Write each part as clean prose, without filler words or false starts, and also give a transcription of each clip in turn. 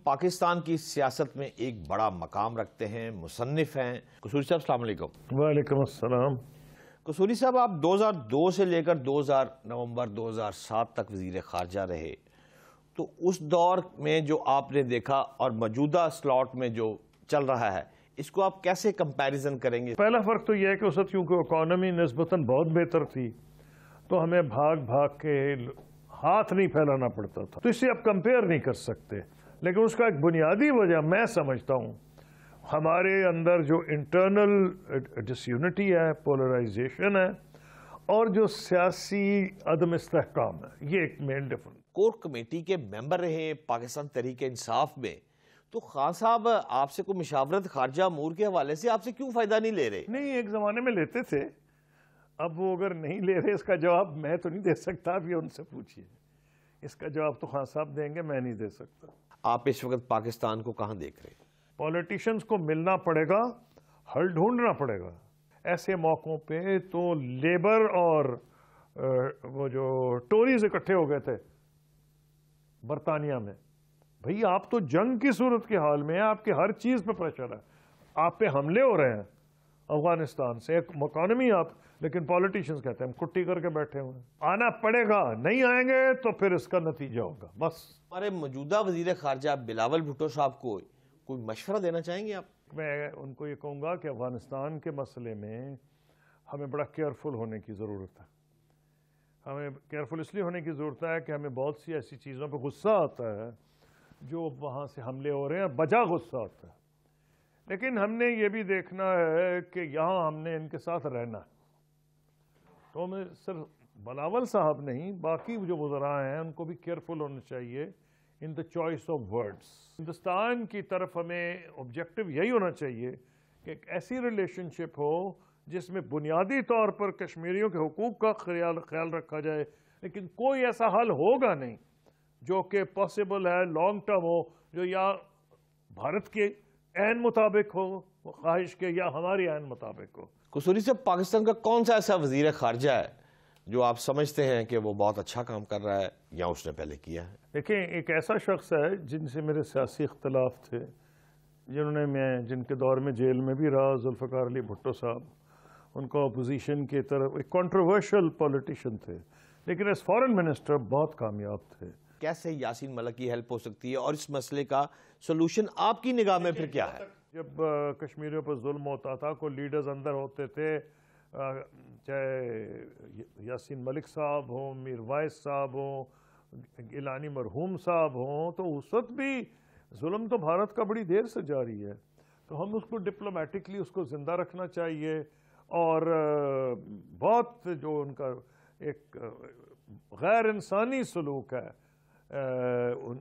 پاکستان کی سیاست میں ایک بڑا مقام رکھتے ہیں، مصنف ہیں قصوری صاحب، السلام علیکم۔ وعلیکم السلام۔ قصوری صاحب، آپ 2002 سے لے کر نومبر 2007 تک وزیر خارجہ رہے، تو اس دور میں جو آپ نے دیکھا اور موجودہ سلاٹ میں جو چل رہا ہے، اس کو آپ کیسے کمپیریزن کریں گے؟ پہلا فرق تو یہ ہے کہ اس وقت کیونکہ اکانومی نسبتاً بہت بہتر تھی تو ہمیں بھاگ بھاگ کے ہاتھ نہیں پھیلانا پڑتا تھا، تو اسے آپ کمپیئر نہیں کر سکتے۔ لیکن اس کا ایک بنیادی وجہ میں سمجھتا ہوں ہمارے اندر جو انٹرنل ڈس یونٹی ہے، پولرائزیشن ہے، اور جو سیاسی عدم استحکام ہے، یہ ایک مین ڈفرنس۔ کور کمیٹی کے ممبر رہے پاکستان تحریک انصاف میں، تو خان صاحب آپ سے کوئی مشاورت خارجہ امور کے حوالے سے آپ سے کیوں فائدہ نہیں لے رہے؟ نہیں، ایک زمانے میں لیتے تھے، اب وہ اگر نہیں لے رہے اس کا جواب میں تو نہیں دے سکتا، اب یہ ان سے پوچھئے، اس کا جواب تو خان صاحب دیں گے، میں نہیں دے سکتا۔ آپ اس وقت پاکستان کو کہاں دیکھ رہے ہیں؟ پولیٹیشنز کو ملنا پڑے گا، حل ڈھونڈنا پڑے گا۔ ایسے موقعوں پہ تو لیبر اور وہ جو ٹوریز اکٹھے ہو گئے تھے برطانیہ میں، بھئی آپ تو جنگ کی صورت کے حال میں ہیں، آپ کے ہر چیز پہ پریشر ہے، آپ پہ حملے ہو رہے ہیں افغانستان سے، ایک اکانومی لیکن پولیٹیشنز کہتے ہیں ہم کٹی کر کے بیٹھے ہوئے ہیں، آنا پڑے گا، نہیں آئیں گے تو پھر اس کا نتیجہ ہوگا بس۔ ہمارے موجودہ وزیر خارجہ بلاول بھٹو صاحب کو کوئی مشورہ دینا چاہیں گے آپ؟ میں ان کو یہ کہوں گا کہ افغانستان کے مسئلے میں ہمیں بڑا کیئرفل ہونے کی ضرورت ہے۔ ہمیں کیئرفل اس لیے ہونے کی ضرورت ہے کہ ہمیں بہت سی ایسی چیزوں پہ غصہ آتا ہے جو وہاں سے حملے ہو رہے ہیں، بجا غصہ آتا ہے، لیکن ہم نے یہ بھی دیکھنا ہے کہ یہاں ہم نے ان کے ساتھ رہنا ہے، تو ہمیں صرف بلاول صاحب نہیں، باقی جو وزراء ہیں ان کو بھی کیئرفل ہونا چاہیے in the choice of words. Hindustan کی طرف ہمیں آبجیکٹو یہی ہونا چاہیے کہ ایک ایسی ریلیشن شپ ہو جس میں بنیادی طور پر کشمیریوں کے حقوق کا خیال رکھا جائے، لیکن کوئی ایسا حل ہوگا نہیں جو کہ پاسبل ہے لانگ ٹرم ہو، جو یا بھارت کے عین مطابق ہو خواہش کے، یا ہماری عین مطابق ہو۔ قصوری سے پاکستان کا کون سا ایسا وزیر خارجہ ہے جو آپ سمجھتے ہیں کہ وہ بہت اچھا کام کر رہا ہے یا اس نے پہلے کیا ہے؟ دیکھیں، ایک ایسا شخص ہے جن سے میرے سیاسی اختلاف تھے، جن کے دور میں جیل میں بھی رہا، ذوالفقار علی بھٹو صاحب، ان کو اپوزیشن کی طرف ایک کنٹروورشل پولیٹیشین تھے، لیکن ایز فارن منسٹر بہت کامیاب تھے۔ کیسے یاسین ملک کی ہیلپ ہو سکتی ہے اور اس مسئلے کا سولوشن آپ کی نگاہ میں پھر کیا ہے؟ جب کشمیریوں پر ظلم ہوتا تھا، کوئی لیڈرز اندر ہوتے تھے، چاہے یاسین ملک صاحب ہوں، میر وائس صاحب ہوں، گیلانی مرحوم صاحب ہوں، تو اس وقت بھی ظلم تو بھارت کا بڑی دیر سے جاری ہے، تو ہم اس کو ڈپلومیٹکلی اس کو زندہ رکھنا چاہیے، اور بہت جو ان کا ایک غیر انسانی سلوک ہے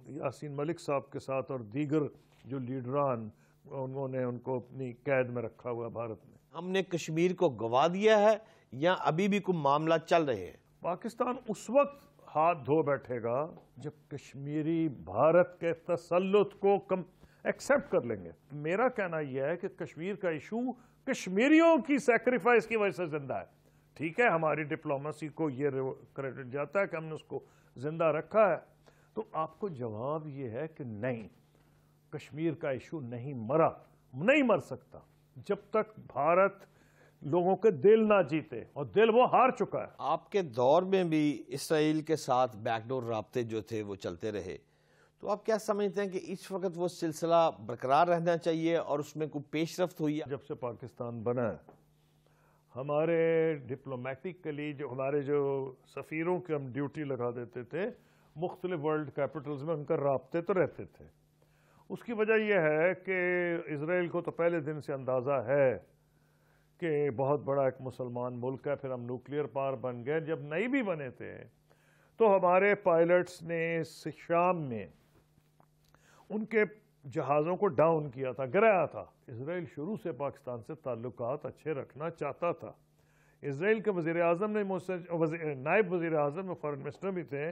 یاسین ملک صاحب کے ساتھ اور دیگر جو لیڈران، انہوں نے ان کو اپنی قید میں رکھا ہوا بھارت میں۔ ہم نے کشمیر کو گوا دیا ہے یا ابھی بھی کوئی معاملہ چل رہے ہیں؟ پاکستان اس وقت ہاتھ دھو بیٹھے گا جب کشمیری بھارت کے تسلط کو ایکسپٹ کر لیں گے۔ میرا کہنا یہ ہے کہ کشمیر کا ایشو کشمیریوں کی سیکریفائس کی وجہ سے زندہ ہے۔ ٹھیک ہے، ہماری ڈپلومیسی کو یہ کریڈٹ جاتا ہے کہ ہم نے اس کو زندہ رکھا ہے، تو آپ کو جواب یہ ہے کہ نہیں، کشمیر کا ایشو نہیں مر سکتا جب تک بھارت لوگوں کے دل نہ جیتے، اور دل وہ ہار چکا ہے۔ آپ کے دور میں بھی اسرائیل کے ساتھ بیک ڈور رابطے جو تھے وہ چلتے رہے، تو آپ کیا سمجھتے ہیں کہ اس وقت وہ سلسلہ برقرار رہنا چاہیے اور اس میں کوئی پیش رفت ہوئی ہے؟ جب سے پاکستان بنا ہے، ہمارے ڈپلومیٹکلی ہمارے جو سفیروں کی ہم ڈیوٹی لگا دیتے تھے مختلف ورلڈ کیپٹلز میں، ان کا رابطے تو رہتے تھے۔ اس کی وجہ یہ ہے کہ اسرائیل کو تو پہلے دن سے اندازہ ہے کہ بہت بڑا ایک مسلمان ملک ہے، پھر ہم نیوکلیئر پاور بن گئے۔ جب نہیں بھی بنے تھے تو ہمارے پائلٹس نے شام میں ان کے جہازوں کو ڈاؤن کیا تھا، گرایا تھا۔ اسرائیل شروع سے پاکستان سے تعلقات اچھے رکھنا چاہتا تھا۔ اسرائیل کے وزیر اعظم نے مجھ سے، نائب وزیر اعظم فارن منسٹر بھی تھے،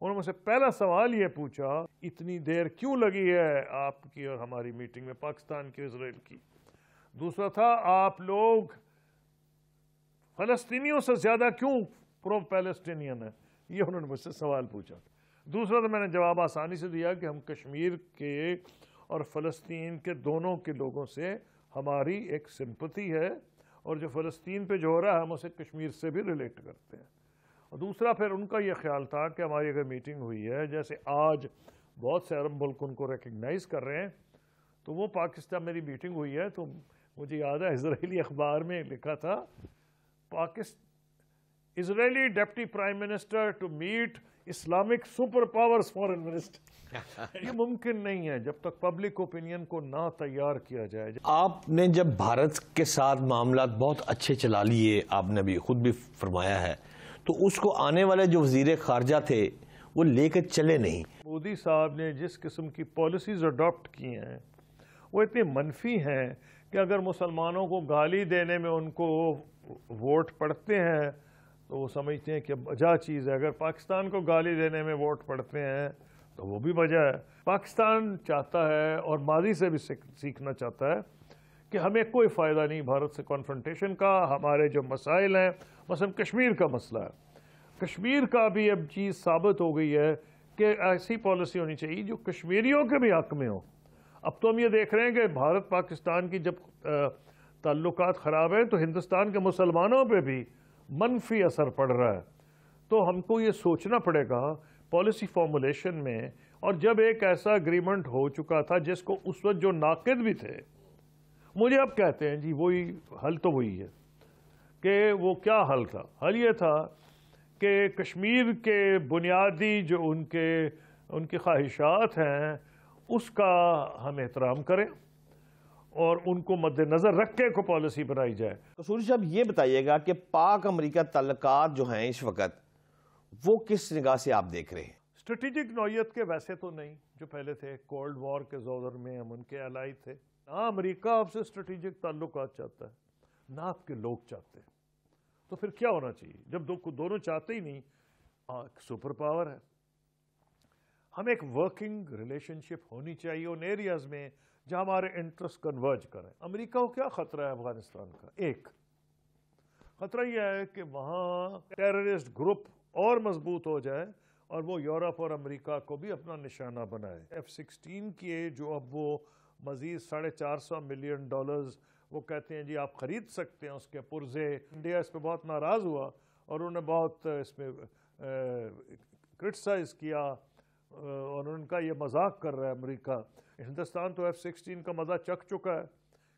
انہوں نے مجھ سے پہلا سوال یہ پوچھا، اتنی دیر کیوں لگی ہے آپ کی اور ہماری میٹنگ میں، پاکستان کی اسرائیل کی؟ دوسرا تھا، آپ لوگ فلسطینیوں سے زیادہ کیوں پرو پیلسٹینین ہیں؟ یہ انہوں نے مجھ سے سوال پوچھا۔ دوسرا تو میں نے جواب آسانی سے دیا کہ ہم کشمیر کے اور فلسطین کے دونوں کے لوگوں سے ہماری ایک سمپتھی ہے، اور جو فلسطین پہ جو ہو رہا ہے ہم اسے کشمیر سے بھی ریلیٹ کرتے ہیں۔ اور دوسرا پھر ان کا یہ خیال تھا کہ ہماری اگر میٹنگ ہوئی ہے، جیسے آج بہت سے عرب ملک ان کو ریکگنائز کر رہے ہیں، تو وہ پاکستان میری میٹنگ ہوئی ہے تو مجھے یاد ہے اسرائیلی اخبار میں لکھا تھا Israeli deputy prime minister to meet Islamic super powers foreign minister. یہ ممکن نہیں ہے جب تک پبلک اوپینین کو نہ تیار کیا جائے۔ آپ نے جب بھارت کے ساتھ معاملات بہت اچھے چلا لیے، آپ نے بھی خود بھی فرمایا ہے، تو اس کو آنے والے جو وزیر خارجہ تھے وہ لے کر چلے نہیں۔ مودی صاحب نے جس قسم کی پالیسیز اڈاپٹ کی ہیں وہ اتنی منفی ہیں کہ اگر مسلمانوں کو گالی دینے میں ان کو ووٹ پڑتے ہیں تو وہ سمجھتے ہیں کہ بجا چیز ہے، اگر پاکستان کو گالی دینے میں ووٹ پڑتے ہیں تو وہ بھی بجا ہے۔ پاکستان چاہتا ہے اور ماضی سے بھی سیکھنا چاہتا ہے کہ ہمیں کوئی فائدہ نہیں بھارت سے کنفرنٹیشن کا۔ ہمارے جو مسائل ہیں، مثلا کشمیر کا مسئلہ ہے، کشمیر کا بھی اب چیز ثابت ہو گئی ہے کہ ایسی پالیسی ہونی چاہیے جو کشمیریوں کے بھی حق میں ہو۔ اب تو ہم یہ دیکھ رہے ہیں کہ بھارت پاکستان کی جب تعلقات خراب ہیں تو ہندوستان کے مسلمانوں پہ بھی منفی اثر پڑ رہا ہے۔ تو ہم کو یہ سوچنا پڑے گا پالیسی فارمولیشن میں، اور جب ایک ایسا اگریمنٹ ہو چکا تھا جس کو اس وقت جو ناقد بھی تھے مجھے اب کہتے ہیں جی وہی حل تو وہی ہے، کہ وہ کیا حل تھا؟ حل یہ تھا کہ کشمیر کے بنیادی جو ان کی خواہشات ہیں اس کا ہم احترام کریں اور ان کو مد نظر رکھ کے کوئی پالیسی بنائی جائے۔ قصوری صاحب یہ بتائیے گا کہ پاک امریکہ تعلقات جو ہیں اس وقت وہ کس نگاہ سے آپ دیکھ رہے ہیں؟ اسٹریٹجک نوعیت کے ویسے تو نہیں جو پہلے تھے، کولڈ وار کے دور میں ہم ان کے الائی تھے۔ نہ امریکہ آپ سے اسٹریٹجک تعلقات چاہتا ہے نہ آپ کے لوگ چاہتے ہیں، تو پھر کیا ہونا چاہیے جب دونوں چاہتے ہی نہیں؟ سپر پاور ہے، ہم ایک ورکنگ ریلیشن شپ ہونی چاہیے ان ایریاز میں جہاں ہمارے انٹرسٹ کنورج کریں۔ امریکہ کو کیا خطرہ ہے افغانستان کا؟ ایک خطرہ یہ ہے کہ وہاں ٹیررسٹ گروپ اور مضبوط ہو جائے اور وہ یورپ اور امریکہ کو بھی اپنا نشانہ بنائے۔ F-16 کی جو اب وہ مزید $450 ملین وہ کہتے ہیں جی آپ خرید سکتے ہیں اس کے پرزے، انڈیا اس پہ بہت ناراض ہوا اور انہوں نے بہت اس میں کرٹیسائز کیا اور ان کا یہ مذاق کر رہا ہے امریکہ۔ ہندوستان تو F-16 کا مزہ چکھ چکا ہے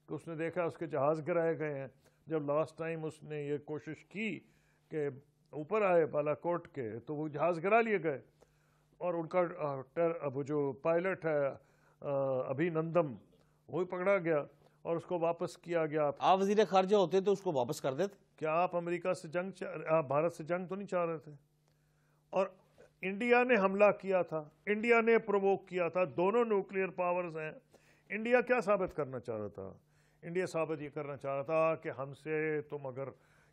کہ اس نے دیکھا اس کے جہاز گرائے گئے ہیں۔ جب لاسٹ ٹائم اس نے یہ کوشش کی کہ اوپر آئے بالا کوٹ کے تو وہ جہاز گرا لیے گئے، اور ان کا وہ جو پائلٹ ہے ابھی نندم وہی پکڑا گیا اور اس کو واپس کیا گیا۔ آپ وزیر خارجہ ہوتے تو اس کو واپس کر دیتے؟ کیا آپ امریکہ سے آپ بھارت سے جنگ تو نہیں چاہ رہے تھے؟ اور انڈیا نے حملہ کیا تھا، انڈیا نے پرووک کیا تھا، دونوں نیوکلیئر پاورز ہیں۔ انڈیا کیا ثابت کرنا چاہ رہا تھا؟ انڈیا ثابت یہ کرنا چاہ رہا تھا کہ ہم سے تم اگر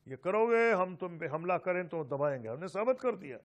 یہ کرو گے ہم تم پہ حملہ کریں تو دبائیں گے۔ ہم نے ثابت کر دیا۔